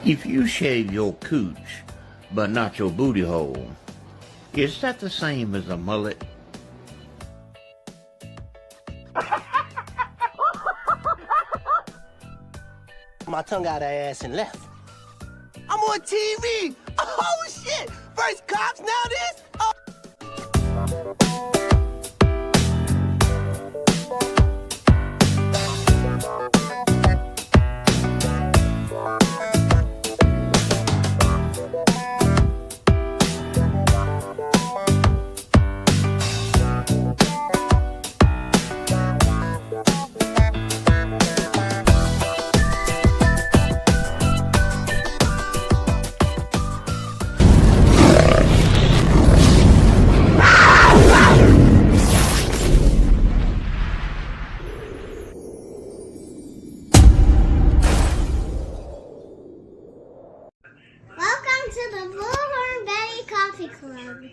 If you shave your cooch, but not your booty hole, is that the same as a mullet? My tongue out her ass and left. I'm on TV! Oh shit! First cops, now this? Oh. Welcome to the Bullhorn Betty Coffee Club.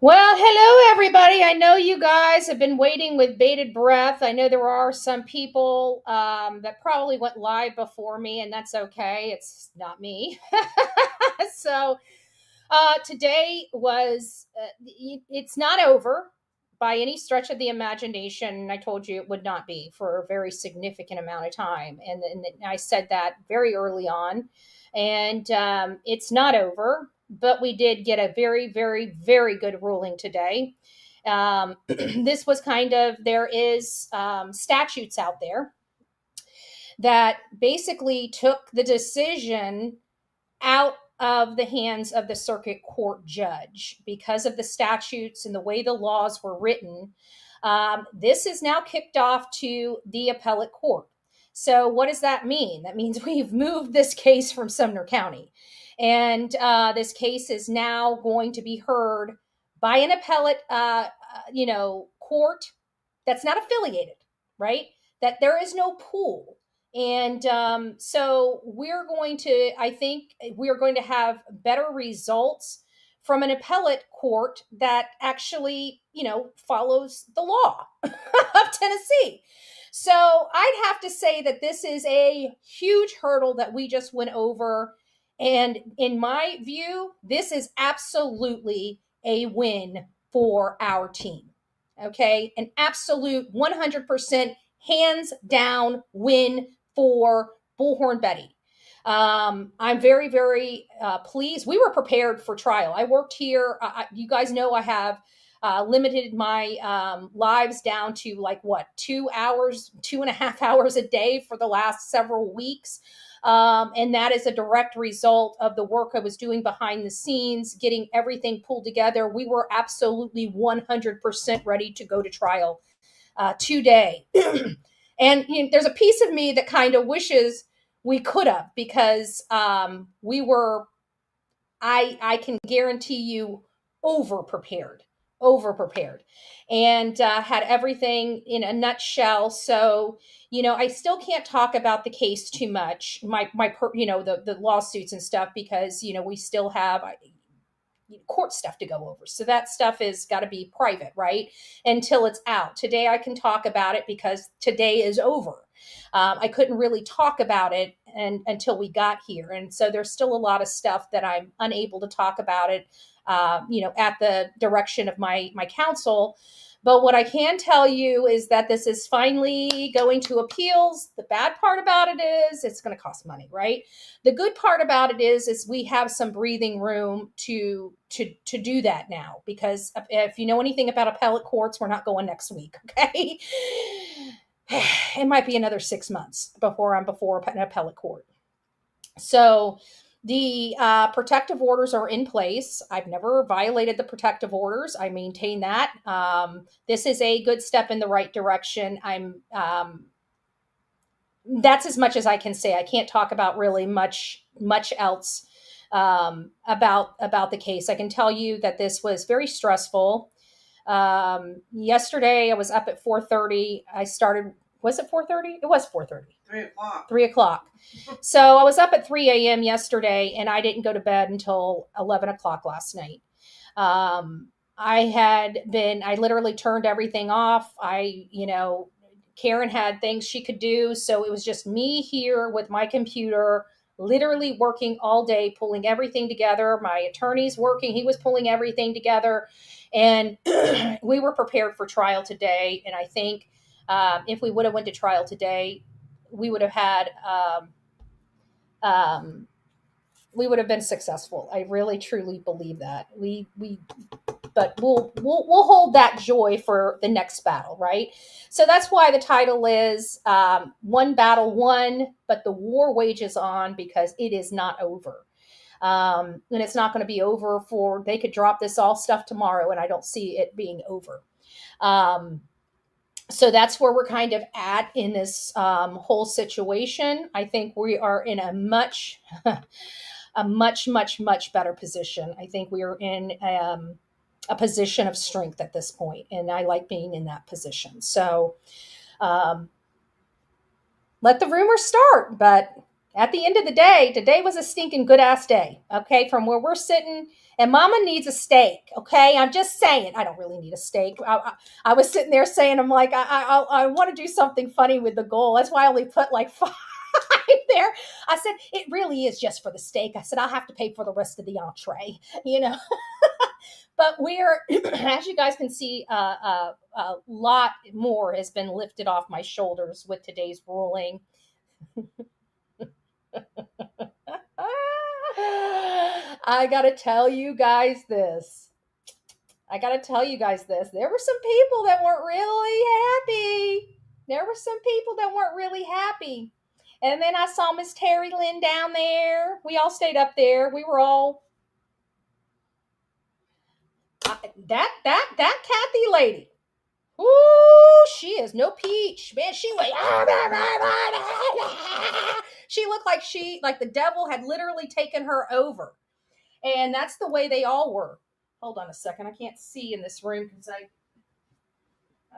Well, hello, everybody. I know you guys have been waiting with bated breath. I know there are some people that probably went live before me, and that's okay. It's not me. So today was, it's not over by any stretch of the imagination. I told you it would not be for a very significant amount of time. And I said that very early on. And it's not over. But we did get a very, very, very good ruling today. This was there is statutes out there that basically took the decision out of the hands of the circuit court judge because of the statutes and the way the laws were written. This is now kicked off to the appellate court. So what does that mean? That means we've moved this case from Sumner County. And this case is now going to be heard by an appellate, court that's not affiliated, right? That there is no pool. And so I think we're going to have better results from an appellate court that actually, follows the law of Tennessee. So I'd have to say that this is a huge hurdle that we just went over. And in my view, this is absolutely a win for our team. Okay. An absolute 100% hands down win for Bullhorn Betty. I'm very, very pleased. We were prepared for trial. I worked here. You guys know I have limited my lives down to 2 hours, 2.5 hours a day for the last several weeks. And that is a direct result of the work I was doing behind the scenes, getting everything pulled together. We were absolutely 100% ready to go to trial today. And there's a piece of me that kind of wishes we could have, because I can guarantee you over prepared and had everything in a nutshell. So, I still can't talk about the case too much, the lawsuits and stuff, because, we still have court stuff to go over. So that stuff is got to be private, right? Until it's out. Today I can talk about it because today is over. I couldn't really talk about it until we got here. And so there's still a lot of stuff that I'm unable to talk about it, at the direction of my counsel. But what I can tell you is that this is finally going to appeals. The bad part about it is it's going to cost money, right? The good part about it is we have some breathing room to do that now, because if you know anything about appellate courts, we're not going next week, okay? It might be another 6 months before I'm before an appellate court. So the protective orders are in place. I've never violated the protective orders. I maintain that. This is a good step in the right direction. That's as much as I can say. I can't talk about really much else about the case. I can tell you that this was very stressful. Yesterday I was up at 4:30. I started. Was it 4:30? It was 4:30. 3:00. 3:00. So I was up at 3 a.m. yesterday, and I didn't go to bed until 11 o'clock last night. I literally turned everything off. Karen had things she could do. So it was just me here with my computer, literally working all day, pulling everything together. My attorney's working. He was pulling everything together. And we were prepared for trial today. And I think if we would have went to trial today, we would have had, we would have been successful. I really, truly believe that. But we'll hold that joy for the next battle, right? So that's why the title is One Battle Won, but the war wages on, because it is not over. And it's not going to be over they could drop this all stuff tomorrow, and I don't see it being over. So that's where we're kind of at in this whole situation. I think we are in a much better position. I think we are in a position of strength at this point, and I like being in that position. So let the rumors start, but at the end of the day, today was a stinking good ass day, okay? From where we're sitting, and Mama needs a steak, okay? I'm just saying, I don't really need a steak. I was sitting there saying, I'm like, I want to do something funny with the goal. That's why I only put like 5 there. I said, it really is just for the steak. I said, I'll have to pay for the rest of the entree, But we're, as you guys can see, a lot more has been lifted off my shoulders with today's ruling. I gotta tell you guys this. There were some people that weren't really happy. And then I saw Miss Terry Lynn down there. We all stayed up there. We were all that Kathy lady. Ooh, she is no peach, man. She was. She looked like the devil had literally taken her over, and that's the way they all were. Hold on a second, I can't see in this room because I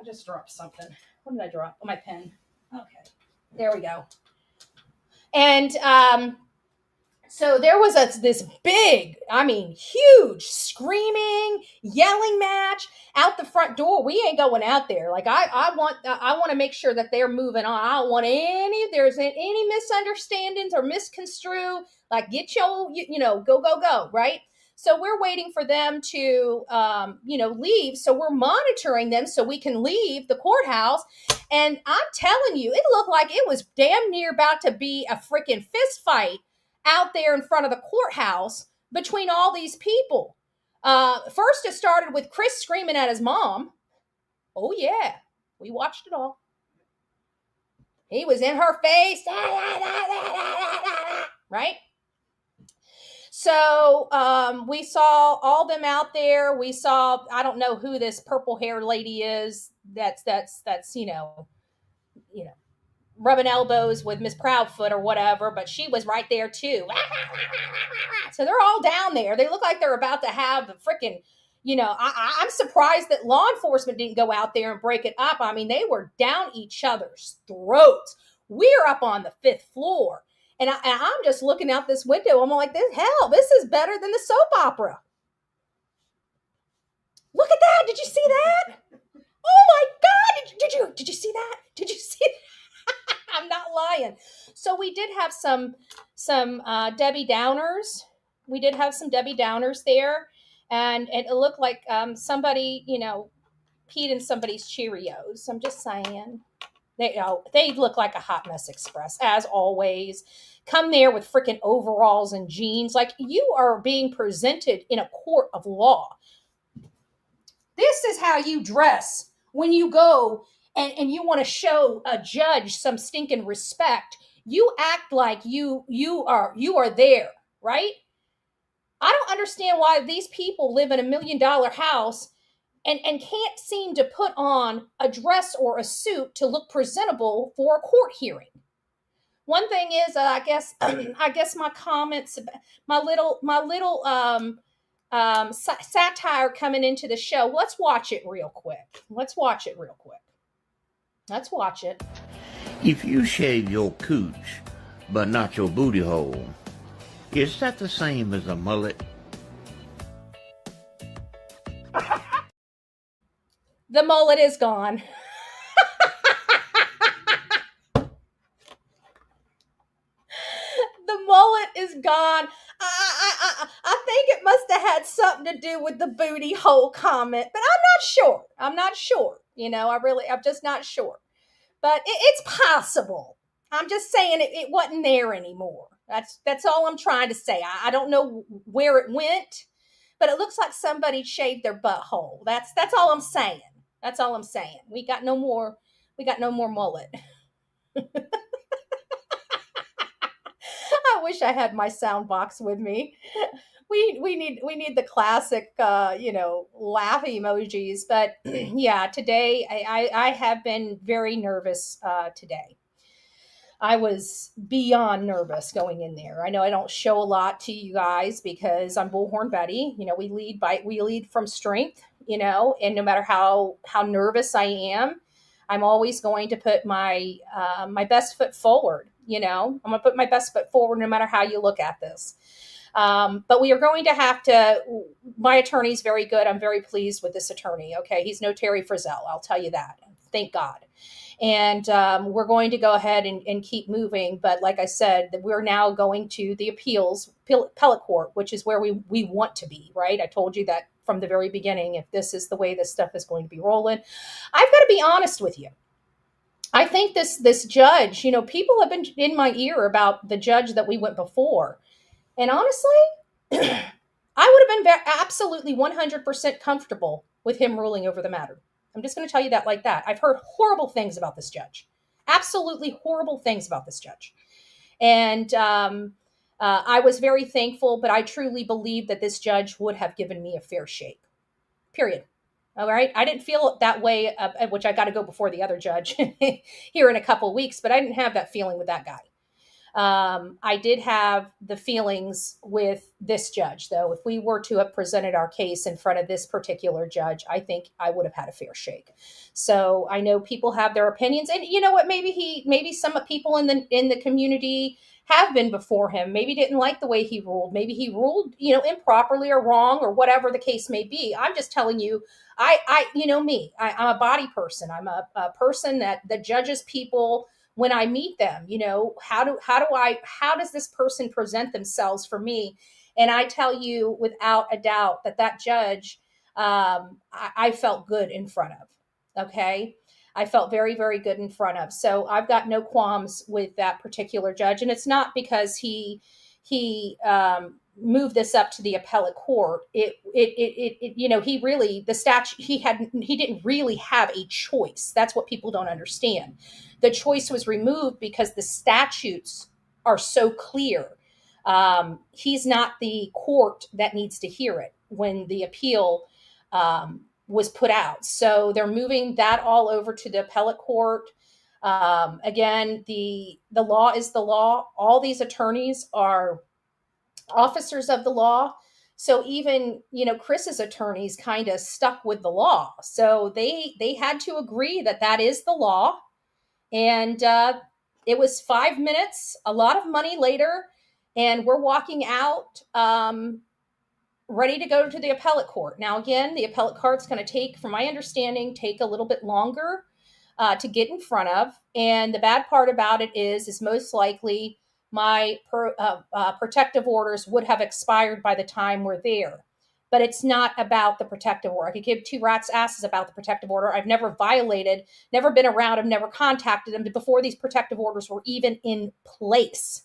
just dropped something. What did I drop? Oh, my pen. Okay, there we go. And so there was this big, huge screaming, yelling match out the front door. We ain't going out there. Like I want to make sure that they're moving on. I don't want there's any misunderstandings or misconstrue. Like get your, go, right? So we're waiting for them to, leave. So we're monitoring them so we can leave the courthouse. And I'm telling you, it looked like it was damn near about to be a freaking fist fight out there in front of the courthouse between all these people. First, it started with Chris screaming at his mom. Oh, yeah. We watched it all. He was in her face. Right? So we saw all them out there. We saw, I don't know who this purple hair lady is. That's rubbing elbows with Miss Proudfoot or whatever, but she was right there too. So they're all down there. They look like they're about to have the freaking, I'm surprised that law enforcement didn't go out there and break it up. I mean, they were down each other's throats. We're up on the 5th floor. And I'm just looking out this window. I'm like, this is better than the soap opera. Look at that. Did you see that? Oh my God. Did you see that? Did you see that? I'm not lying. So we did have some Debbie Downers. We did have some Debbie Downers there. And it looked like somebody, peed in somebody's Cheerios. I'm just saying. They look like a hot mess express, as always. Come there with freaking overalls and jeans. Like, you are being presented in a court of law. This is how you dress when you go and you want to show a judge some stinking respect. You act like you are there, right? I don't understand why these people live in $1 million house and can't seem to put on a dress or a suit to look presentable for a court hearing. One thing is, I guess my comments, my little satire coming into the show. Let's watch it real quick. Let's watch it. If you shave your cooch, but not your booty hole, is that the same as a mullet? The mullet is gone. The mullet is gone. I think it must have had something to do with the booty hole comment, but I'm not sure. I'm just not sure. But it's possible. I'm just saying it wasn't there anymore. That's all I'm trying to say. I don't know where it went, but it looks like somebody shaved their butthole. That's all I'm saying. That's all I'm saying. We got no more mullet. I wish I had my sound box with me. We need the classic laugh emojis. But yeah, today I have been very nervous today. I was beyond nervous going in there. I know I don't show a lot to you guys because I'm Bullhorn Betty. We lead from strength, and no matter how nervous I am, I'm always going to put my my best foot forward. I'm going to put my best foot forward no matter how you look at this. But we are going to have to, my attorney's very good. I'm very pleased with this attorney. Okay. He's no Terry Frizzell. I'll tell you that. Thank God. And we're going to go ahead and keep moving. But like I said, we're now going to the appellate court, which is where we want to be, right? I told you that from the very beginning. If this is the way this stuff is going to be rolling, I've got to be honest with you. I think this judge, people have been in my ear about the judge that we went before. And honestly, I would have been absolutely 100% comfortable with him ruling over the matter. I'm just going to tell you that like that. I've heard horrible things about this judge. Absolutely horrible things about this judge. And I was very thankful, but I truly believe that this judge would have given me a fair shake. Period. All right. I didn't feel that way, which I got to go before the other judge here in a couple of weeks, but I didn't have that feeling with that guy. I did have the feelings with this judge, though. If we were to have presented our case in front of this particular judge, I think I would have had a fair shake. So I know people have their opinions, and you know what? Maybe some people in the community have been before him. Maybe didn't like the way he ruled. Maybe he ruled, improperly or wrong or whatever the case may be. I'm just telling you, I'm a body person. I'm a person that judges people when I meet them. How does this person present themselves for me? And I tell you without a doubt that judge, I felt good in front of. Okay. I felt very, very good in front of. So I've got no qualms with that particular judge. And it's not because he moved this up to the appellate court. He didn't really have a choice. That's what people don't understand. The choice was removed because the statutes are so clear. He's not the court that needs to hear it when the appeal was put out. So they're moving that all over to the appellate court. Again, the law is the law. All these attorneys are officers of the law. So even, Chris's attorneys kind of stuck with the law. So they had to agree that is the law. And it was 5 minutes, a lot of money later, and we're walking out ready to go to the appellate court. Now, again, the appellate court's going to take a little bit longer to get in front of. And the bad part about it is most likely my protective orders would have expired by the time we're there. but it's not about the protective order. I could give two rats' asses about the protective order. I've never violated, never been around, I've never contacted them before these protective orders were even in place.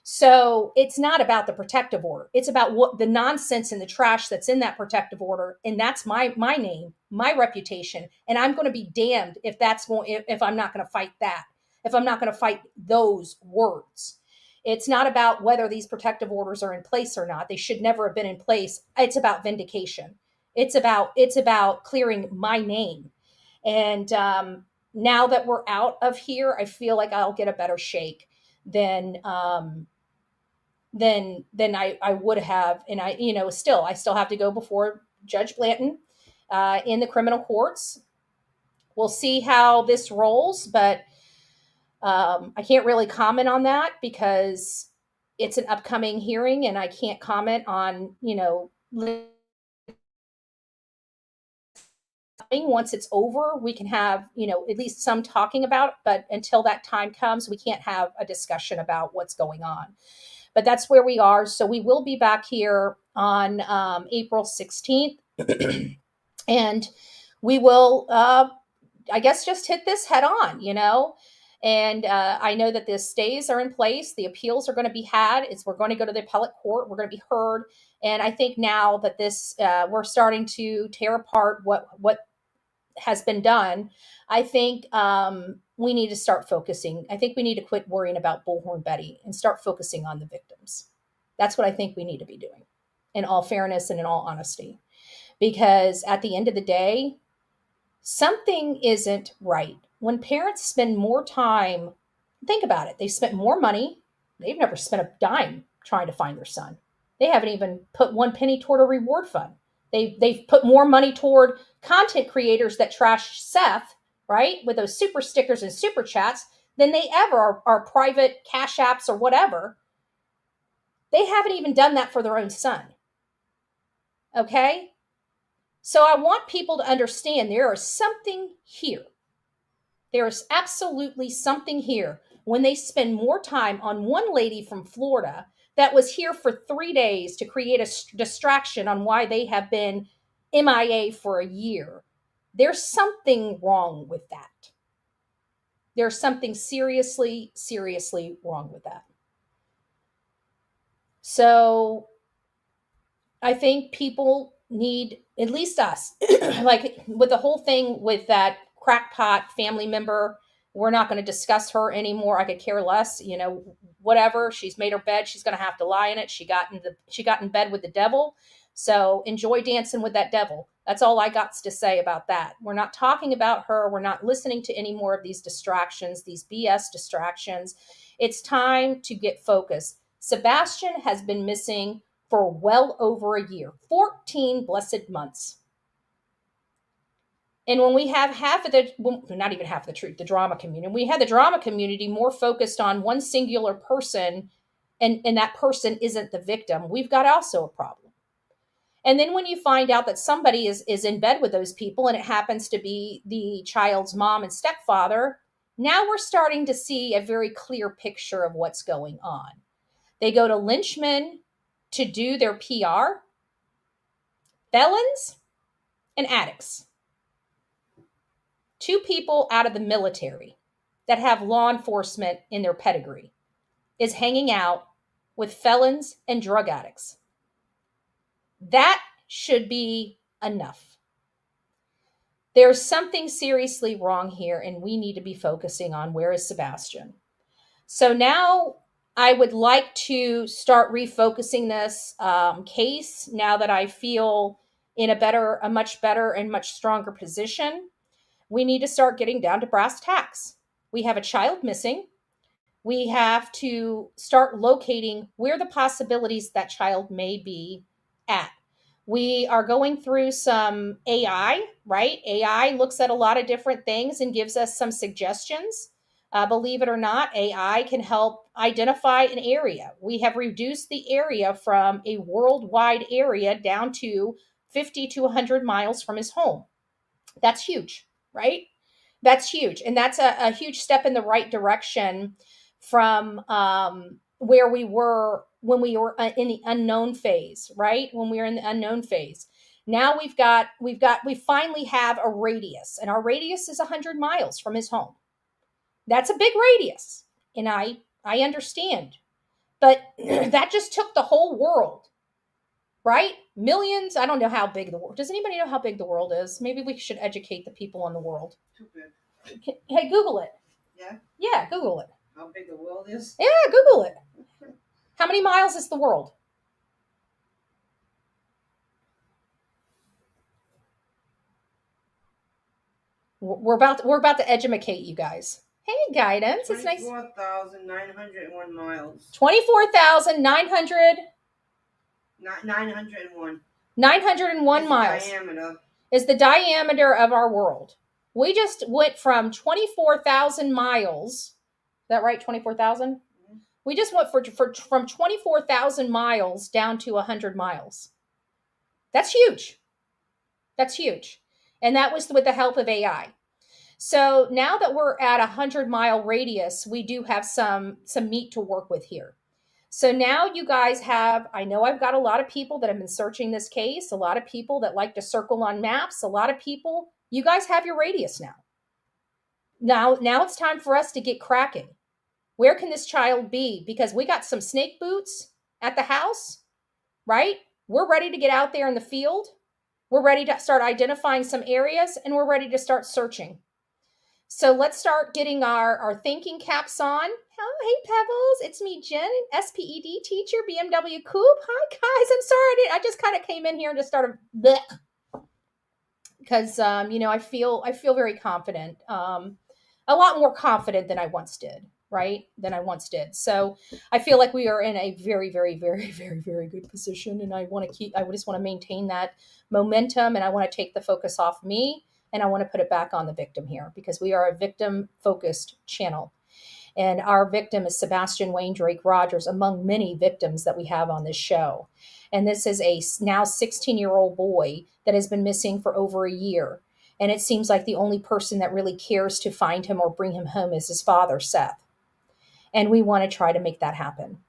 So it's not about the protective order. It's about what the nonsense and the trash that's in that protective order. And that's my name, my reputation. And I'm going to be damned if if I'm not going to fight that, if I'm not going to fight those words. It's not about whether these protective orders are in place or not. They should never have been in place. It's about vindication. It's about clearing my name. And now that we're out of here, I feel like I'll get a better shake than I would have. And I still have to go before Judge Blanton in the criminal courts. We'll see how this rolls, but I can't really comment on that because it's an upcoming hearing and I can't comment on, once it's over, we can have, at least some talking about it, but until that time comes, we can't have a discussion about what's going on. But that's where we are. So we will be back here on April 16th. And we will, I guess, just hit this head on, And I know that the stays are in place. The appeals are going to be had. We're going to go to the appellate court. We're going to be heard. And I think now that we're starting to tear apart what has been done, I think we need to start focusing. I think we need to quit worrying about Bullhorn Betty and start focusing on the victims. That's what I think we need to be doing, in all fairness and in all honesty. Because at the end of the day, something isn't right. When parents spend more time, think about it, they spent more money. They've never spent a dime trying to find their son. They haven't even put one penny toward a reward fund. They've put more money toward content creators that trash Seth, right, with those super stickers and super chats than they ever are private cash apps or whatever. They haven't even done that for their own son. Okay? So I want people to understand there is something here. There is absolutely something here when they spend more time on one lady from Florida that was here for 3 days to create a distraction on why they have been MIA for a year. There's something wrong with that. There's something seriously, seriously wrong with that. So I think people need, at least us, like with the whole thing with that crackpot family member, we're not going to discuss her anymore. I could care less, whatever. She's made her bed. She's going to have to lie in it. She got in bed with the devil. So enjoy dancing with that devil. That's all I got to say about that. We're not talking about her. We're not listening to any more of these distractions, these BS distractions. It's time to get focused. Sebastian has been missing for well over a year, 14 blessed months. And when we have not even half of the truth, the drama community, we had the drama community more focused on one singular person and that person isn't the victim, we've got also a problem. And then when you find out that somebody is in bed with those people and it happens to be the child's mom and stepfather, now we're starting to see a very clear picture of what's going on. They go to lynchmen to do their PR, felons and addicts. 2 people out of the military that have law enforcement in their pedigree is hanging out with felons and drug addicts. That should be enough. There's something seriously wrong here, and we need to be focusing on where is Sebastian. So now I would like to start refocusing this case now that I feel in a much better and much stronger position. We need to start getting down to brass tacks. We have a child missing. We have to start locating where the possibilities that child may be at. We are going through some AI, right? AI looks at a lot of different things and gives us some suggestions. Believe it or not, AI can help identify an area. We have reduced the area from a worldwide area down to 50 to 100 miles from his home. That's huge, right? That's huge. And that's a huge step in the right direction from where we were when we were in the unknown phase, right? When we were in the unknown phase. Now we finally have a radius, and our radius is 100 miles from his home. That's a big radius, and I understand, but that just took the whole world, right? Millions. I don't know how big the world. Does anybody know how big the world is? Maybe we should educate the people on the world. Too big. Hey, Google it. Yeah? Yeah, Google it. How big the world is? Yeah, Google it. How many miles is the world? We're about to educate you guys. Hey, guidance. It's nice. 24,901 miles. 24,900. 901. 901 miles. Diameter. Is the diameter of our world. We just went from 24,000 miles. Is that right? 24,000? Mm-hmm. We just went from 24,000 miles down to 100 miles. That's huge. That's huge. And that was with the help of AI. So now that we're at a 100-mile radius, we do have some meat to work with here. So now you guys have, I know I've got a lot of people that have been searching this case, a lot of people that like to circle on maps, a lot of people, you guys have your radius now. Now it's time for us to get cracking. Where can this child be? Because we got some snake boots at the house, right? We're ready to get out there in the field. We're ready to start identifying some areas, and we're ready to start searching. So let's start getting our thinking caps on. Oh, hey, Pebbles. It's me, Jen, SPED teacher, BMW Coupe. Hi, guys. I'm sorry. I just kind of came in here and just started bleh. Because, I feel very confident. A lot more confident than I once did, right? So I feel like we are in a very, very, very, very, very good position. And I just want to maintain that momentum, and I want to take the focus off me, and I want to put it back on the victim here, because we are a victim-focused channel. And our victim is Sebastian Rogers, among many victims that we have on this show. And this is a now 16-year-old boy that has been missing for over a year. And it seems like the only person that really cares to find him or bring him home is his father, Seth. And we want to try to make that happen.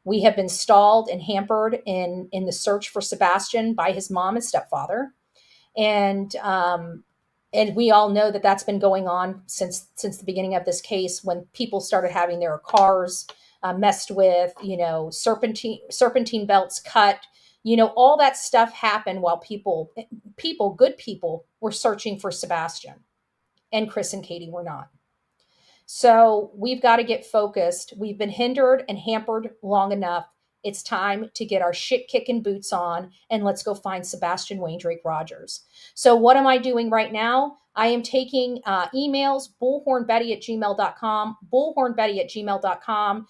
We have been stalled and hampered in the search for Sebastian by his mom and stepfather. And we all know that that's been going on since the beginning of this case, when people started having their cars messed with, serpentine belts cut, all that stuff happened while good people were searching for Sebastian, and Chris and Katie were not. So we've got to get focused. We've been hindered and hampered long enough. It's time to get our shit-kicking boots on, and let's go find Sebastian Rogers. So what am I doing right now? I am taking emails, bullhornbetty@gmail.com, bullhornbetty@gmail.com.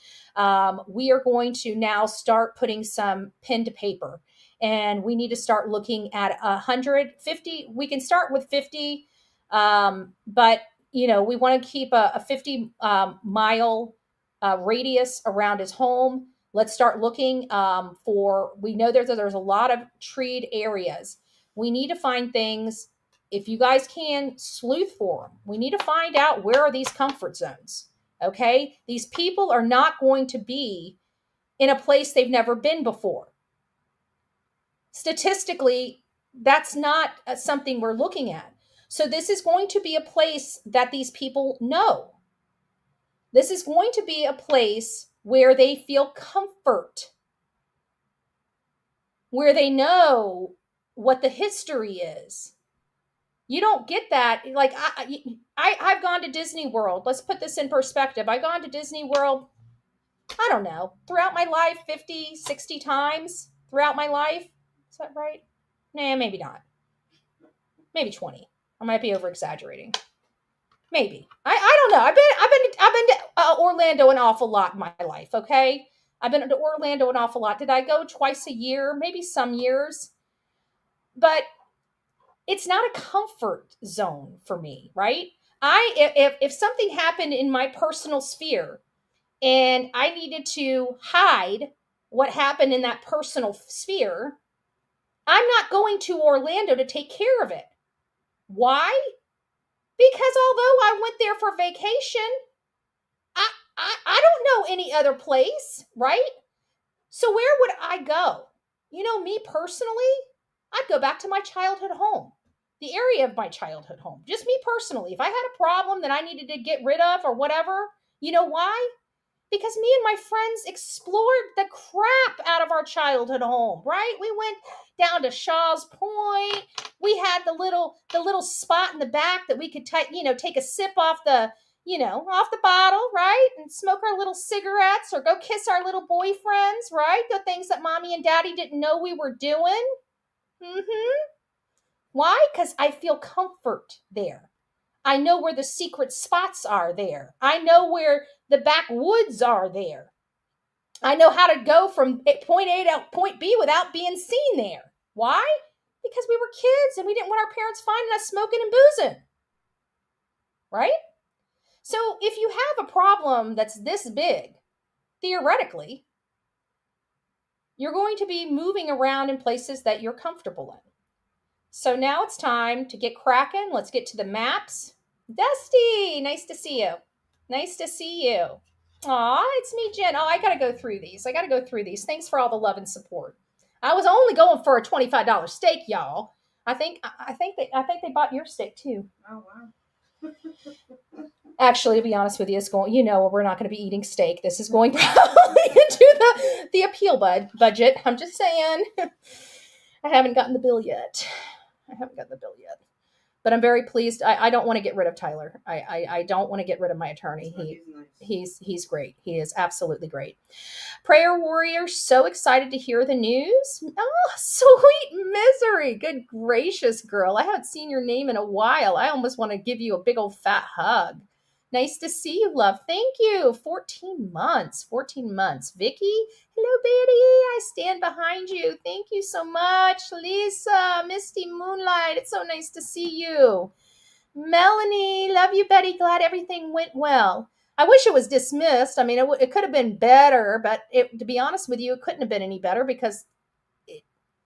We are going to now start putting some pen to paper, and we need to start looking at 150. We can start with 50, but we want to keep a 50-mile radius around his home. Let's start looking we know there's a lot of treed areas. We need to find things. If you guys can, sleuth for them. We need to find out, where are these comfort zones? Okay? These people are not going to be in a place they've never been before. Statistically, that's not something we're looking at. So this is going to be a place that these people know. This is going to be a place where they feel comfort, where they know what the history is. You don't get that. Like, I've gone to Disney World. Let's put this in perspective. I've gone to Disney World, I don't know, throughout my life, 50, 60 times throughout my life. Is that right? Nah, maybe not. Maybe 20. I might be over exaggerating. Maybe. I don't know. I've been to Orlando an awful lot in my life, okay? I've been to Orlando an awful lot. Did I go twice a year? Maybe some years. But it's not a comfort zone for me, right? If something happened in my personal sphere and I needed to hide what happened in that personal sphere, I'm not going to Orlando to take care of it. Why? Because although I went there for vacation, I don't know any other place, right? So where would I go? You know, me personally, I'd go back to my childhood home, the area of my childhood home. Just me personally. If I had a problem that I needed to get rid of or whatever, you know why? Because me and my friends explored the crap out of our childhood home, right? We went down to Shaw's Point. We had the little spot in the back that we could take a sip off off the bottle, right? And smoke our little cigarettes or go kiss our little boyfriends, right? The things that mommy and daddy didn't know we were doing. Why? Because I feel comfort there. I know where the secret spots are there. I know where the backwoods are there. I know how to go from point A to point B without being seen there. Why? Because we were kids and we didn't want our parents finding us smoking and boozing. Right? So if you have a problem that's this big, theoretically, you're going to be moving around in places that you're comfortable in. So now it's time to get cracking. Let's get to the maps. Dusty, nice to see you. Nice to see you. Aw, it's me, Jen. Oh, I got to go through these. Thanks for all the love and support. I was only going for a $25 steak, y'all. I think they bought your steak too. Oh, wow. Actually, to be honest with you, it's going. We're not going to be eating steak. This is going probably into the appeal budget. I'm just saying. I haven't gotten the bill yet. But I'm very pleased. I don't want to get rid of Tyler. I don't want to get rid of my attorney. He's great. He is absolutely great. Prayer warrior, so excited to hear the news. Oh, sweet misery. Good gracious, girl. I haven't seen your name in a while. I almost want to give you a big old fat hug. Nice to see you, love. Thank you. 14 months. Vicky, hello, Betty. I stand behind you. Thank you so much. Lisa, Misty Moonlight. It's so nice to see you. Melanie, love you, Betty. Glad everything went well. I wish it was dismissed. I mean, it could have been better, but to be honest with you, it couldn't have been any better because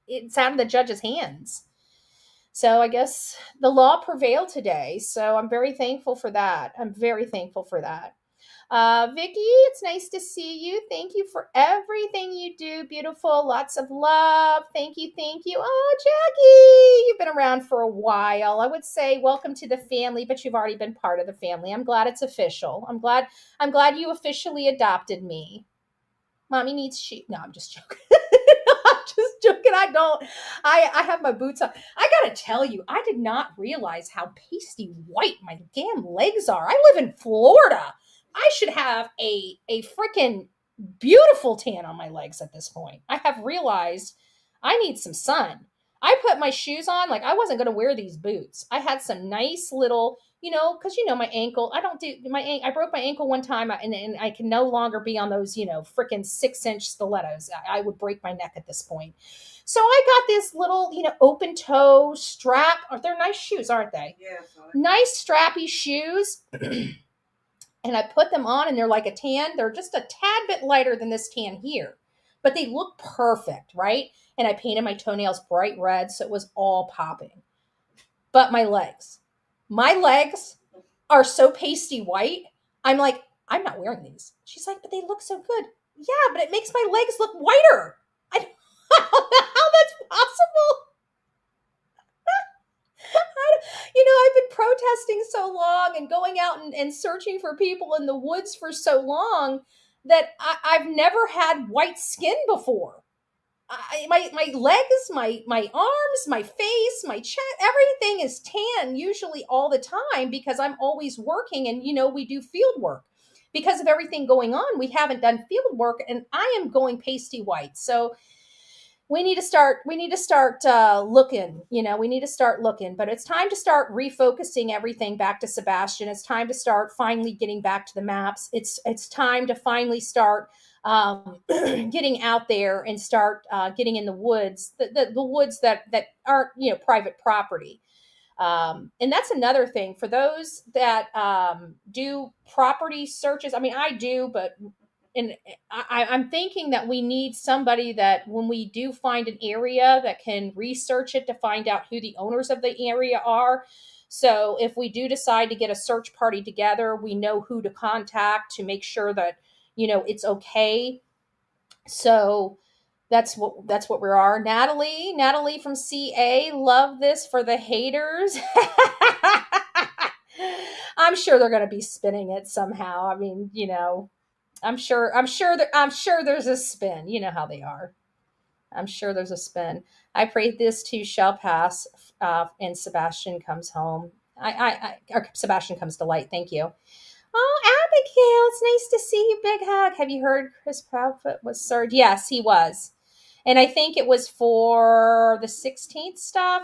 it's out of the judge's hands. So I guess the law prevailed today. So I'm very thankful for that. Vicky, it's nice to see you. Thank you for everything you do. Beautiful. Lots of love. Thank you. Oh, Jackie, you've been around for a while. I would say welcome to the family, but you've already been part of the family. I'm glad it's official. I'm glad you officially adopted me. Mommy needs shoes. No, I'm just joking. I have my boots on. I gotta tell you, I did not realize how pasty white my damn legs are. I live in Florida. I should have a freaking beautiful tan on my legs at this point. I have realized I need some sun. I put my shoes on like I wasn't going to wear these boots. I had some nice little, because my ankle. I broke my ankle one time, and I can no longer be on those, freaking 6-inch stilettos. I would break my neck at this point. So I got this little, open toe strap. They're nice shoes, aren't they? Yeah. Nice strappy shoes. And I put them on and they're like a tan. They're just a tad bit lighter than this tan here, but they look perfect, right? And I painted my toenails bright red, so it was all popping. But my legs are so pasty white. I'm like, I'm not wearing these. She's like, but they look so good. Yeah, but it makes my legs look whiter. I don't know how that's possible. I've been protesting so long and going out and searching for people in the woods for so long that I've never had white skin before. My legs, my arms, my face, my chest, everything is tan usually all the time because I'm always working and, we do field work. Because of everything going on, we haven't done field work and I am going pasty white. So we need to start looking, but it's time to start refocusing everything back to Sebastian. It's time to start finally getting back to the maps. It's time to finally start getting out there and start getting in the woods, the woods that aren't, private property. And that's another thing for those that do property searches. I mean, I do, but I'm thinking that we need somebody that when we do find an area that can research it to find out who the owners of the area are. So if we do decide to get a search party together, we know who to contact to make sure that, it's okay. So that's what we are. Natalie from CA, love this for the haters. I'm sure they're going to be spinning it somehow. I mean, I'm sure there's a spin. You know how they are. I'm sure there's a spin. I pray this too shall pass, and Sebastian comes home. Or Sebastian comes to light. Thank you. Oh, Abigail, it's nice to see you. Big hug. Have you heard Chris Proudfoot was served? Yes, he was. And I think it was for the 16th stuff.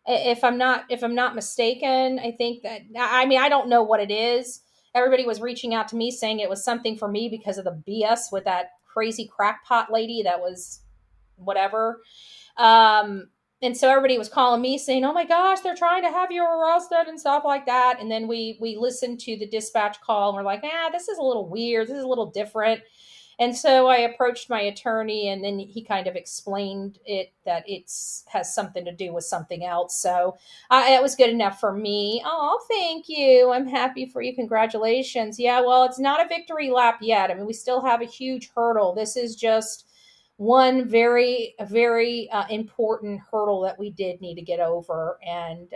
If I'm not mistaken, I think that, I mean, I don't know what it is. Everybody was reaching out to me saying it was something for me because of the BS with that crazy crackpot lady that was whatever. And so everybody was calling me saying, "Oh my gosh, they're trying to have you arrested," and stuff like that. And then we listened to the dispatch call and we're like, this is a little weird. This is a little different. And so I approached my attorney, and then he kind of explained it that it's has something to do with something else. So it was good enough for me. Oh, thank you. I'm happy for you. Congratulations. Yeah, well, it's not a victory lap yet. I mean, we still have a huge hurdle. This is just one very important hurdle that we did need to get over, and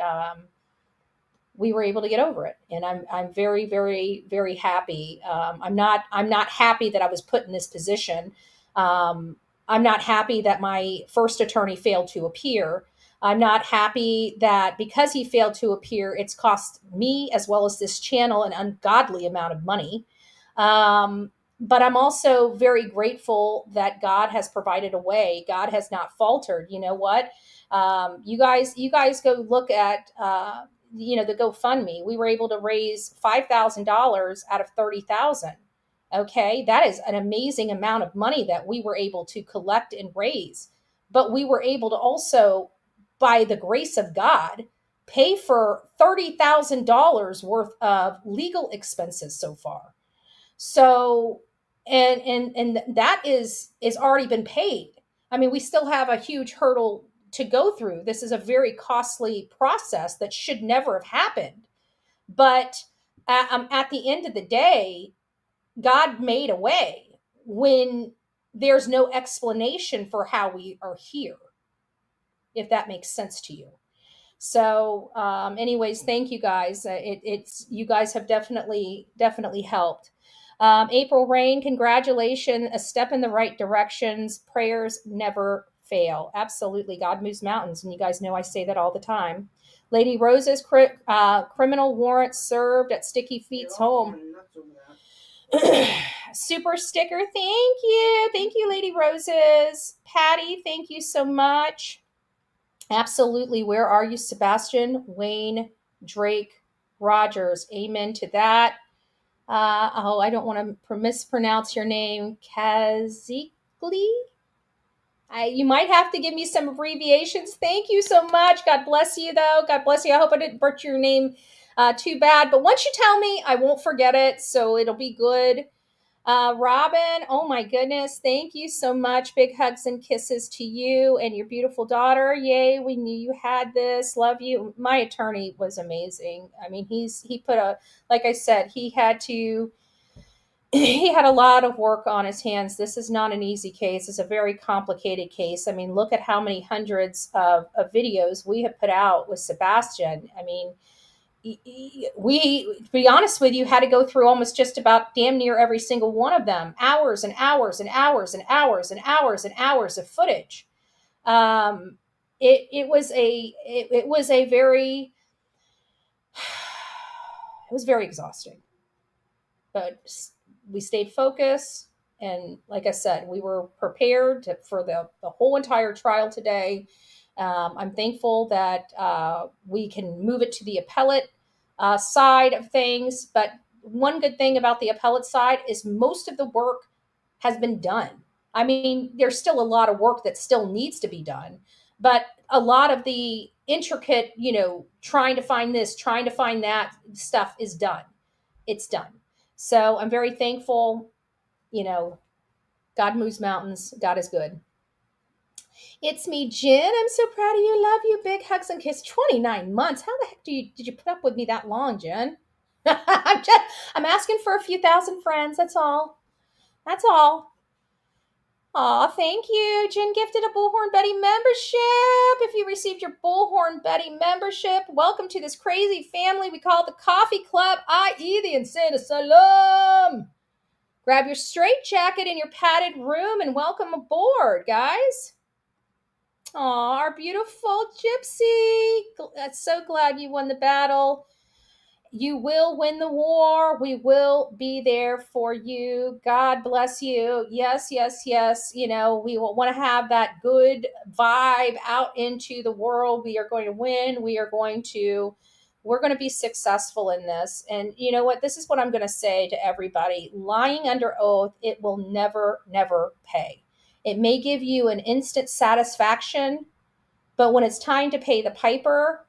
we were able to get over it, and I'm very happy. I'm not happy that I was put in this position. I'm not happy that my first attorney failed to appear. I'm not happy that because he failed to appear, it's cost me as well as this channel an ungodly amount of money. But I'm also very grateful that God has provided a way. God has not faltered. You know what? You guys go look at the GoFundMe. We were able to raise $5,000 out of 30,000. Okay, that is an amazing amount of money that we were able to collect and raise. But we were able to also, by the grace of God, pay for $30,000 worth of legal expenses so far. So, and that is already been paid. I mean, we still have a huge hurdle to go through. This is a very costly process that should never have happened. But at the end of the day, God made a way when there's no explanation for how we are here, if that makes sense to you. So, anyways, thank you guys. It's you guys have definitely helped. April Rain, congratulations, a step in the right directions. Prayers never fail. Absolutely, God moves mountains, and you guys know I say that all the time. Lady Rose's criminal warrant served at Sticky Feet's home. Super sticker, thank you, Lady Roses. Patty, thank you so much. Absolutely. Where are you, Sebastian, Wayne, Drake, Rogers? Amen to that. I don't want to mispronounce your name. Kazikli? You might have to give me some abbreviations. Thank you so much. God bless you, though. God bless you. I hope I didn't butcher your name too bad. But once you tell me, I won't forget it. So it'll be good. Robin, oh my goodness, thank you so much. Big hugs and kisses to you and your beautiful daughter. Yay, we knew you had this. Love you. My attorney was amazing. I mean, like I said, he had a lot of work on his hands. This is not an easy case. It's a very complicated case. I mean, look at how many hundreds of videos we have put out with Sebastian. I mean, we, to be honest with you, had to go through almost just about damn near every single one of them. Hours and hours and hours and hours and hours and hours of footage. It was very exhausting, but we stayed focused. And like I said, we were prepared for the whole entire trial today. I'm thankful that we can move it to the appellate side of things. But one good thing about the appellate side is most of the work has been done. I mean, there's still a lot of work that still needs to be done, but a lot of the intricate, trying to find this, trying to find that stuff is done. It's done. So I'm very thankful. God moves mountains. God is good. It's me, Jen. I'm so proud of you. Love you. Big hugs and kisses. 29 months. How the heck did you put up with me that long, Jen? I'm asking for a few thousand friends. That's all. Aw, thank you. Jen gifted a Bullhorn Betty membership. If you received your Bullhorn Betty membership, welcome to this crazy family we call the Coffee Club, i.e. the Insane Asylum. Grab your straight jacket in your padded room and welcome aboard, guys. Aw, our beautiful Gypsy. I'm so glad you won the battle. You will win the war. We will be there for you. God bless you. Yes, yes, yes. You know, we will want to have that good vibe out into the world. We are going to win. We're going to be successful in this. And you know what? This is what I'm going to say to everybody. Lying under oath, it will never, never pay. It may give you an instant satisfaction, but when it's time to pay the piper,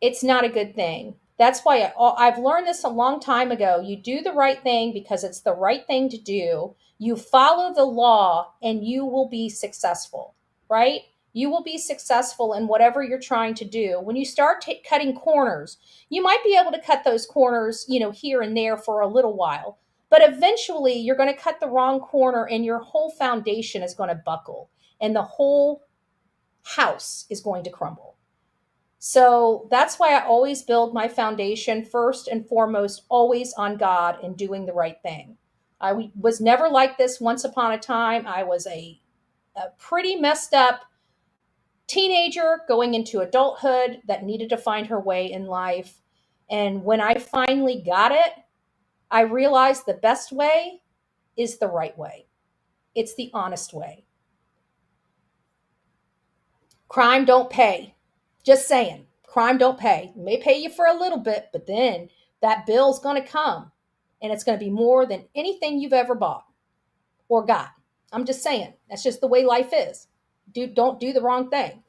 it's not a good thing. That's why I've learned this a long time ago. You do the right thing because it's the right thing to do. You follow the law and you will be successful, right? You will be successful in whatever you're trying to do. When you start cutting corners, you might be able to cut those corners, here and there for a little while. But eventually you're going to cut the wrong corner and your whole foundation is going to buckle and the whole house is going to crumble. So that's why I always build my foundation first and foremost, always on God and doing the right thing. I was never like this once upon a time. I was a pretty messed up teenager going into adulthood that needed to find her way in life. And when I finally got it, I realized the best way is the right way. It's the honest way. Crime don't pay. Just saying. Crime don't pay. It may pay you for a little bit, but then that bill's going to come and it's going to be more than anything you've ever bought or got. I'm just saying. That's just the way life is. Don't do the wrong thing.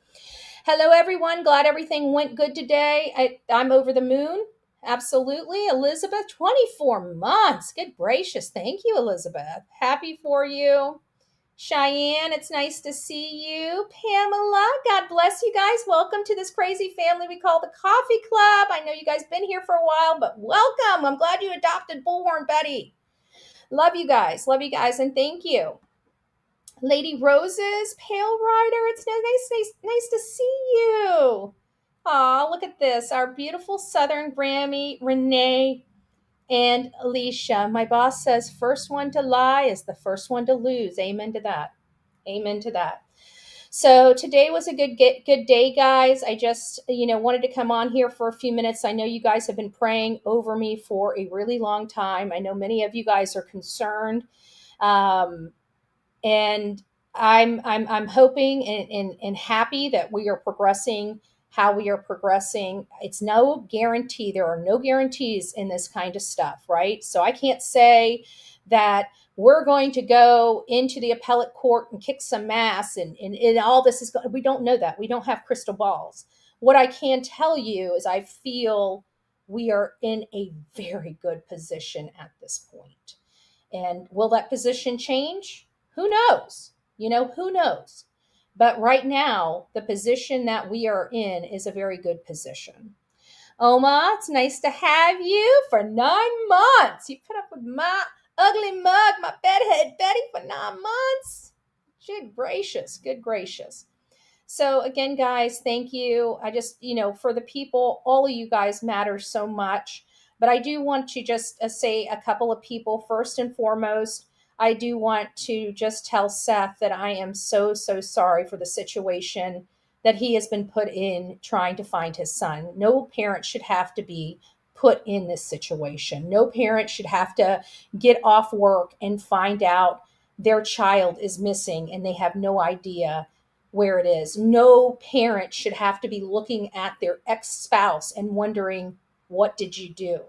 Hello, everyone. Glad everything went good today. I'm over the moon. Absolutely. Elizabeth, 24 months. Good gracious. Thank you, Elizabeth. Happy for you. Cheyenne, it's nice to see you. Pamela, God bless you guys. Welcome to this crazy family we call the Coffee Club. I know you guys been here for a while, but welcome. I'm glad you adopted Bullhorn Betty. Love you guys, and thank you. Lady Roses, Pale Rider, it's nice to see you. Aw, look at this. Our beautiful Southern Grammy, Renee and Alicia. My boss says first one to lie is the first one to lose. Amen to that. Amen to that. So today was a good day, guys. I just, wanted to come on here for a few minutes. I know you guys have been praying over me for a really long time. I know many of you guys are concerned. And I'm hoping and happy that we are progressing how we are progressing. It's no guarantee. There are no guarantees in this kind of stuff, right? So I can't say that we're going to go into the appellate court and kick some ass and all this is, we don't know that. We don't have crystal balls. What I can tell you is I feel we are in a very good position at this point. And will that position change? Who knows? Who knows? But right now, the position that we are in is a very good position. Oma, it's nice to have you for 9 months. You put up with my ugly mug, my bedhead Betty, for 9 months. Good gracious, good gracious. So again, guys, thank you. I just, for the people, all of you guys matter so much. But I do want to just say a couple of people. First and foremost, I do want to just tell Seth that I am so, so sorry for the situation that he has been put in trying to find his son. No parent should have to be put in this situation. No parent should have to get off work and find out their child is missing and they have no idea where it is. No parent should have to be looking at their ex-spouse and wondering, what did you do?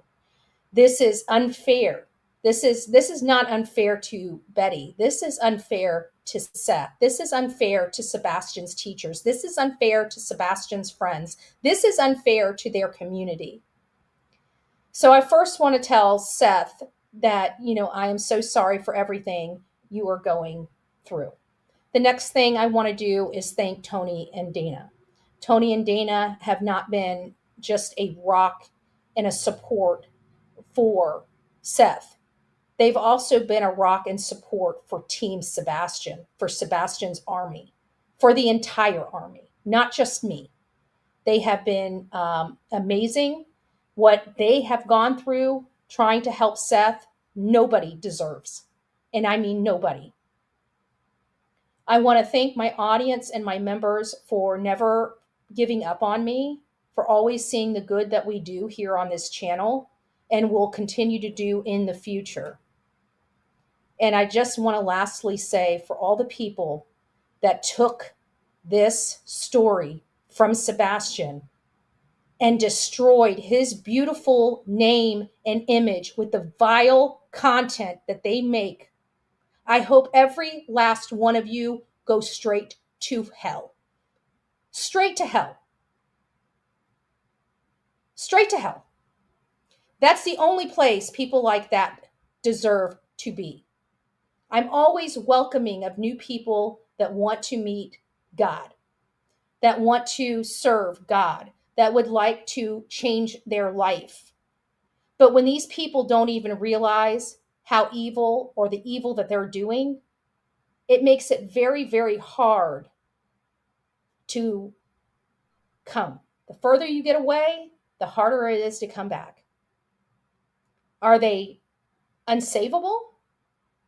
This is unfair. This is not unfair to Betty. This is unfair to Seth. This is unfair to Sebastian's teachers. This is unfair to Sebastian's friends. This is unfair to their community. So I first want to tell Seth that, I am so sorry for everything you are going through. The next thing I want to do is thank Tony and Dana. Tony and Dana have not been just a rock and a support for Seth. They've also been a rock and support for Team Sebastian, for Sebastian's army, for the entire army, not just me. They have been amazing. What they have gone through trying to help Seth, nobody deserves. And I mean nobody. I want to thank my audience and my members for never giving up on me, for always seeing the good that we do here on this channel and will continue to do in the future. And I just want to lastly say, for all the people that took this story from Sebastian and destroyed his beautiful name and image with the vile content that they make, I hope every last one of you goes straight to hell. Straight to hell. Straight to hell. That's the only place people like that deserve to be. I'm always welcoming of new people that want to meet God, that want to serve God, that would like to change their life. But when these people don't even realize how evil or the evil that they're doing, it makes it very, very hard to come. The further you get away, the harder it is to come back. Are they unsavable?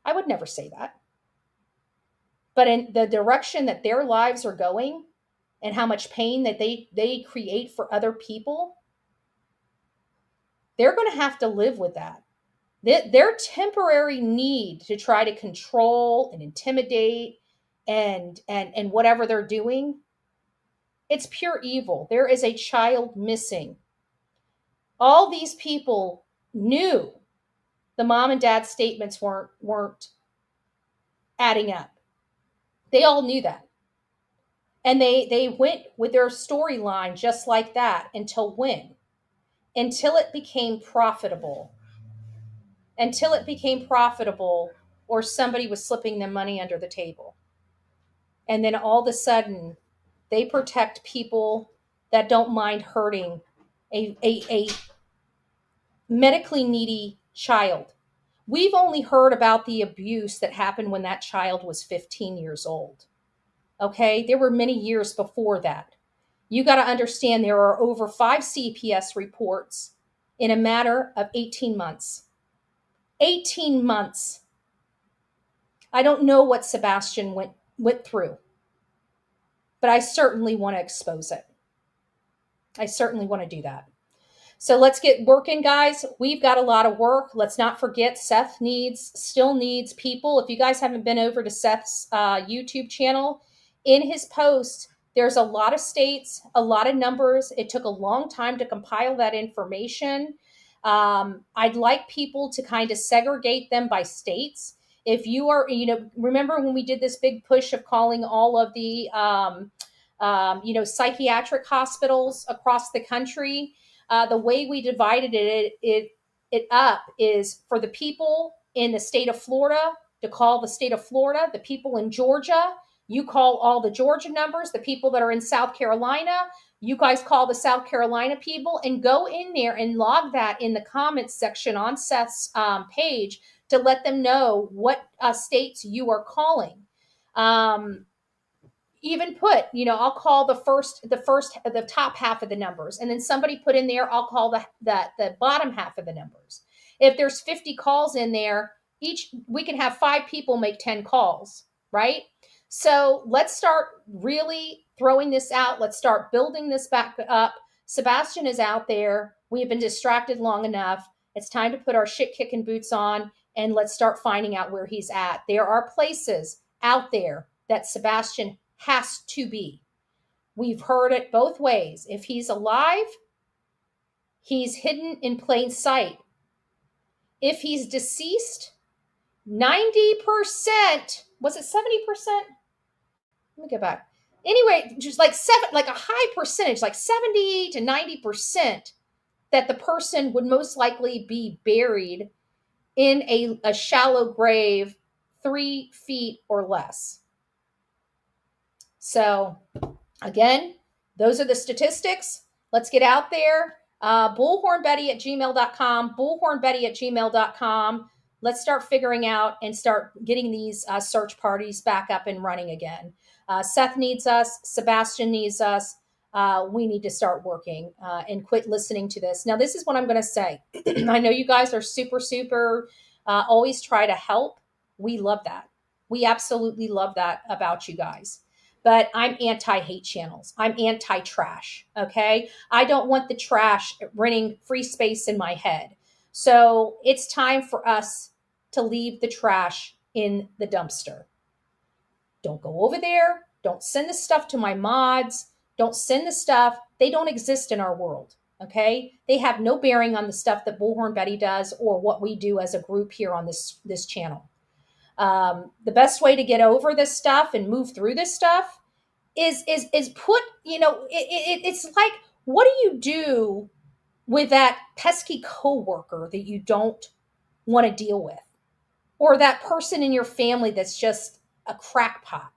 I would never say that. But in the direction that their lives are going and how much pain that they create for other people, they're going to have to live with that. Their temporary need to try to control and intimidate and whatever they're doing, it's pure evil. There is a child missing. All these people knew the mom and dad statements weren't adding up. They all knew that. And they went with their storyline just like that until when? Until it became profitable. Until it became profitable or somebody was slipping them money under the table. And then all of a sudden, they protect people that don't mind hurting a medically needy child. We've only heard about the abuse that happened when that child was 15 years old. Okay, there were many years before that. You got to understand there are over 5 CPS reports in a matter of 18 months. 18 months. I don't know what Sebastian went through, but I certainly want to expose it. I certainly want to do that. So let's get working, guys. We've got a lot of work. Let's not forget Seth still needs people. If you guys haven't been over to Seth's YouTube channel, in his post, there's a lot of states, a lot of numbers. It took a long time to compile that information. I'd like people to kind of segregate them by states. If you are, remember when we did this big push of calling all of the, psychiatric hospitals across the country? The way we divided it up is for the people in the state of Florida to call the state of Florida, the people in Georgia, you call all the Georgia numbers, the people that are in South Carolina, you guys call the South Carolina people, and go in there and log that in the comments section on Seth's page to let them know what states you are calling. Even put, I'll call the top half of the numbers, and then somebody put in there, I'll call the bottom half of the numbers. If there's 50 calls in there, we can have 5 people make 10 calls, right? So let's start really throwing this out. Let's start building this back up. Sebastian is out there. We have been distracted long enough. It's time to put our shit-kicking boots on and let's start finding out where he's at. There are places out there that Sebastian has to be. We've heard it both ways. If he's alive, he's hidden in plain sight. If he's deceased, 90%, was it 70%? Let me go back. Anyway, just like a high percentage, like 70 to 90%, that the person would most likely be buried in a shallow grave 3 feet or less. So again, those are the statistics. Let's get out there. Bullhornbetty@gmail.com, bullhornbetty@gmail.com. let's start figuring out and start getting these search parties back up and running again. Seth needs us. Sebastian needs us. We need to start working and quit listening to this. Now, this is what I'm going to say. I know you guys are super, always try to help. We love that. We absolutely love that about you guys. But I'm anti-hate channels. I'm anti-trash, okay? I don't want the trash renting free space in my head. So it's time for us to leave the trash in the dumpster. Don't go over there. Don't send the stuff to my mods. Don't send the stuff. They don't exist in our world, okay? They have no bearing on the stuff that Bullhorn Betty does or what we do as a group here on this channel. The best way to get over this stuff and move through this stuff is put, it's like, what do you do with that pesky coworker that you don't want to deal with? Or that person in your family that's just a crackpot?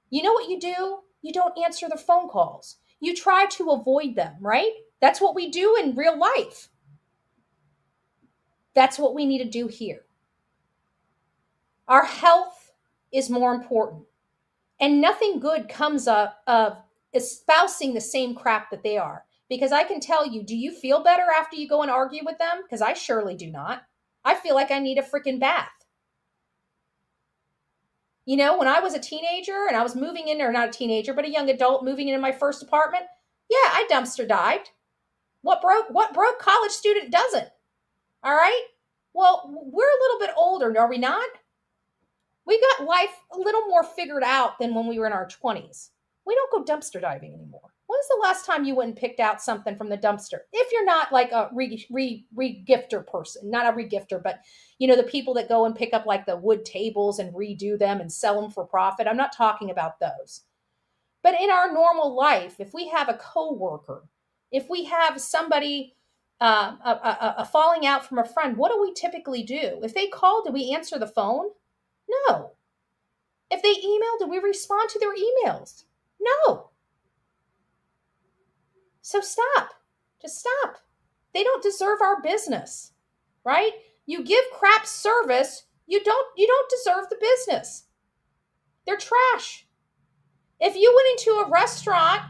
You know what you do? You don't answer the phone calls. You try to avoid them, right? That's what we do in real life. That's what we need to do here. Our health is more important. And nothing good comes up of espousing the same crap that they are. Because I can tell you, do you feel better after you go and argue with them? Because I surely do not. I feel like I need a freaking bath. You know, when I was a teenager and I was moving in, or not a teenager, but a young adult moving into my first apartment, yeah, I dumpster dived. What broke college student doesn't? All right? Well, we're a little bit older, are we not? We got life a little more figured out than when we were in our 20s. We don't go dumpster diving anymore. When's the last time you went and picked out something from the dumpster? If you're not like a re-gifter person, not a re-gifter, but the people that go and pick up like the wood tables and redo them and sell them for profit. I'm not talking about those. But in our normal life, if we have a coworker, if we have somebody, a falling out from a friend, what do we typically do? If they call, do we answer the phone? No. If they email, do we respond to their emails? No. So stop. Just stop. They don't deserve our business, right? You give crap service, you don't deserve the business. They're trash. If you went into a restaurant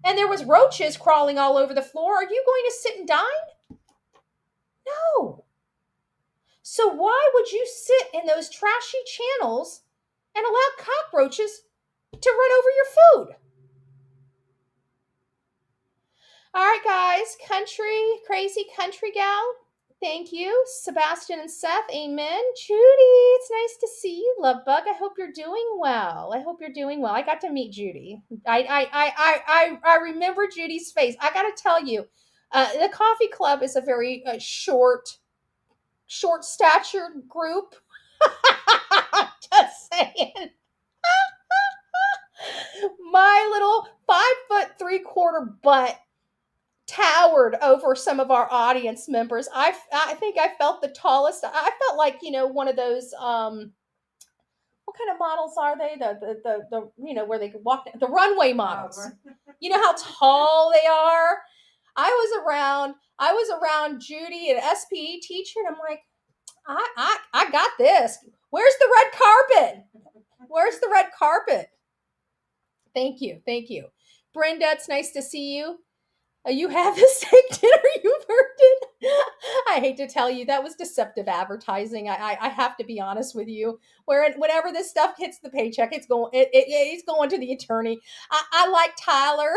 and there was roaches crawling all over the floor, are you going to sit and dine? No. So why would you sit in those trashy channels and allow cockroaches to run over your food? All right, guys, crazy country gal. Thank you. Sebastian and Seth, amen. Judy, it's nice to see you, love bug. I hope you're doing well. I got to meet Judy. I remember Judy's face. I got to tell you, the coffee club is a very short statured group. Just saying. My little 5'3" butt towered over some of our audience members. I think I felt the tallest. I felt like, one of those, what kind of models are they? The where they could walk, the runway models. You know how tall they are? I was around Judy, an SPE teacher, and I'm like, I got this. Where's the red carpet? Where's the red carpet? Thank you. Brenda, it's nice to see you. You have a steak dinner, you've heard it. I hate to tell you, that was deceptive advertising. I have to be honest with you. Whenever this stuff hits the paycheck, it's going to the attorney. I like Tyler.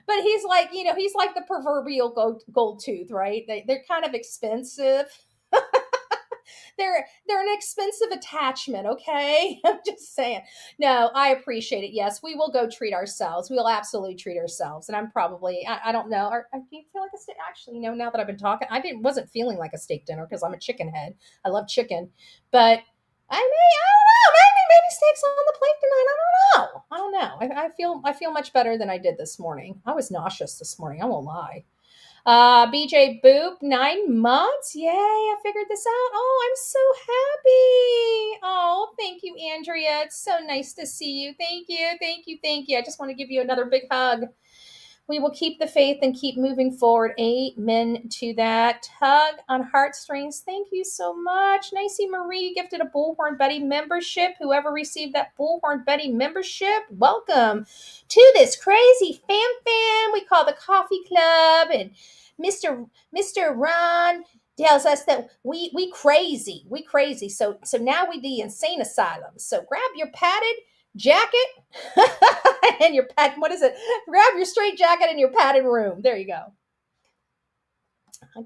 But he's like, he's like the proverbial gold tooth, right? They're kind of expensive. They're an expensive attachment, okay? I'm just saying. No, I appreciate it. Yes, we will go treat ourselves. We will absolutely treat ourselves. And I'm probably, I don't know. Do you feel like a steak? Actually, now that I've been talking, wasn't feeling like a steak dinner because I'm a chicken head. I love chicken. But I don't know. Maybe steak's on the plate tonight. I don't know. I feel much better than I did this morning. I was nauseous this morning. I won't lie. BJ Boop, 9 months. Yay, I figured this out. Oh, I'm so happy. Oh, thank you, Andrea. It's so nice to see you. Thank you. I just want to give you another big hug. We will keep the faith and keep moving forward. Amen to that. Tug on heartstrings. Thank you so much. Nicey Marie gifted a Bullhorn Betty membership. Whoever received that Bullhorn Betty membership, welcome to this crazy fan we call the Coffee Club. And Mr. Ron tells us that we crazy. So now we the insane asylum. So grab your padded jacket and your pad, what is it? Grab your straight jacket and your padded room. There you go.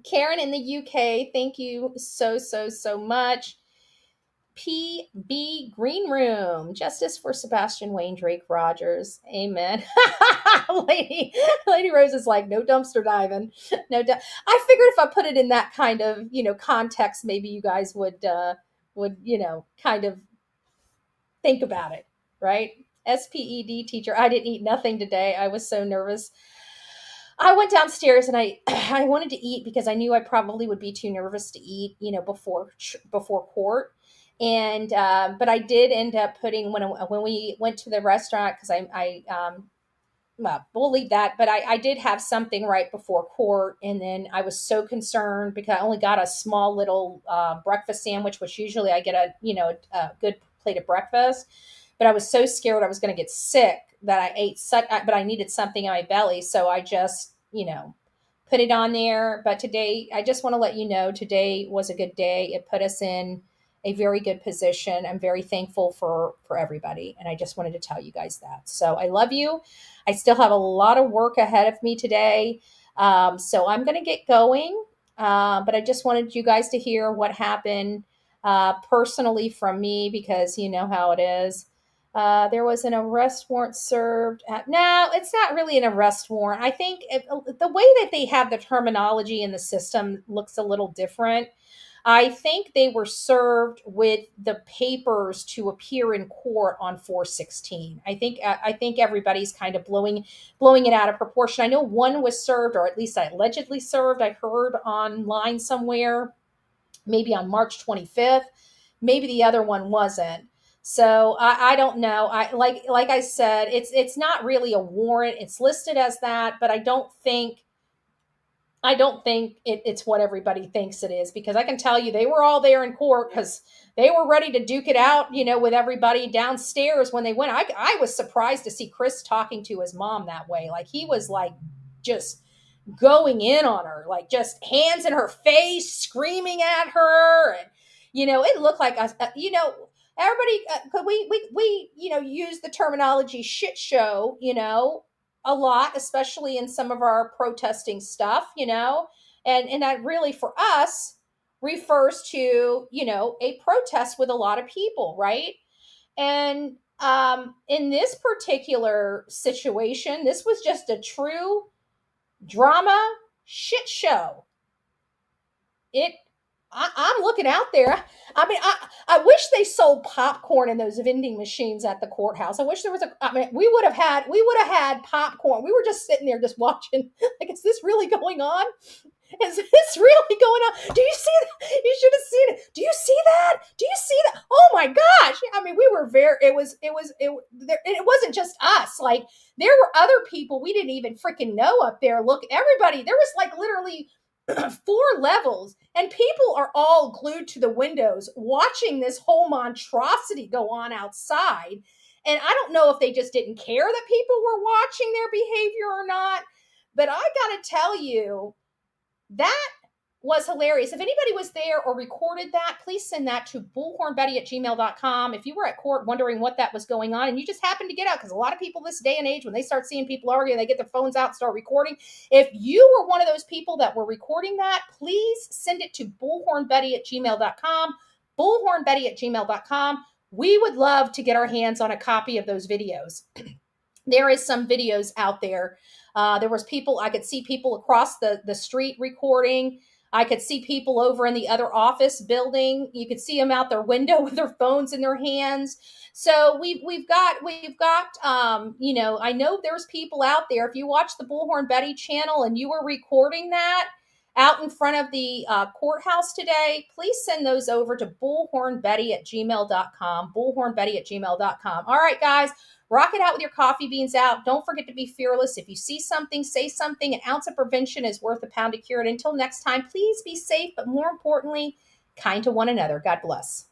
Karen in the UK, thank you so much. PB Green Room, justice for Sebastian Wayne Drake Rogers. Amen. Lady Rose is like, no dumpster diving. No, I figured if I put it in that kind of, context, maybe you guys would, kind of think about it, right? SPED teacher. I didn't eat nothing today. I was so nervous. I went downstairs and I wanted to eat because I knew I probably would be too nervous to eat, before court. And but I did end up putting when we went to the restaurant, because well, we'll leave that. But I did have something right before court, and then I was so concerned because I only got a small little breakfast sandwich, which usually I get a good plate of breakfast. But I was so scared I was going to get sick that I ate but I needed something in my belly. So I just, put it on there. But today, I just want to let you know, today was a good day. It put us in a very good position. I'm very thankful for everybody. And I just wanted to tell you guys that. So I love you. I still have a lot of work ahead of me today. So I'm going to get going. But I just wanted you guys to hear what happened personally from me, because you know how it is. There was an arrest warrant served. No, it's not really an arrest warrant. I think the way that they have the terminology in the system looks a little different. I think they were served with the papers to appear in court on 4/16. I think everybody's kind of blowing it out of proportion. I know one was served, or at least allegedly served. I heard online somewhere, maybe on March 25th. Maybe the other one wasn't. So I don't know. I like I said, it's not really a warrant. It's listed as that, but I don't think it's what everybody thinks it is, because I can tell you they were all there in court because they were ready to duke it out, with everybody downstairs when they went. I was surprised to see Chris talking to his mom that way. Like, he was like just going in on her, like just hands in her face, screaming at her. And, it looked like us, everybody, we use the terminology shit show, a lot, especially in some of our protesting stuff, and that really for us refers to, a protest with a lot of people, right? And in this particular situation, this was just a true drama shit show. I'm looking out there. I mean, I wish they sold popcorn in those vending machines at the courthouse. I wish there was we would have had popcorn. We were just sitting there just watching. Like, is this really going on? Is this really going on? Do you see that? You should have seen it. Do you see that? Do you see that? Oh my gosh. I mean, we were it wasn't just us. Like, there were other people we didn't even freaking know up there. Look, everybody, there was like literally 4 levels, and people are all glued to the windows watching this whole monstrosity go on outside. And I don't know if they just didn't care that people were watching their behavior or not, but I gotta tell you, that was hilarious. If anybody was there or recorded that, please send that to bullhornbetty@gmail.com. If you were at court wondering what that was going on and you just happened to get out, because a lot of people this day and age, when they start seeing people arguing, they get their phones out and start recording. If you were one of those people that were recording that, please send it to bullhornbetty@gmail.com. bullhornbetty@gmail.com. We would love to get our hands on a copy of those videos. There is some videos out there. There was people, I could see people across the street recording. I could see people over in the other office building. You could see them out their window with their phones in their hands. So we've got, I know there's people out there. If you watch the Bullhorn Betty channel and you were recording that, out in front of the courthouse today, please send those over to bullhornbetty@gmail.com, bullhornbetty@gmail.com. All right, guys, rock it out with your coffee beans out. Don't forget to be fearless. If you see something, say something. An ounce of prevention is worth a pound of cure. And until next time, please be safe, but more importantly, kind to one another. God bless.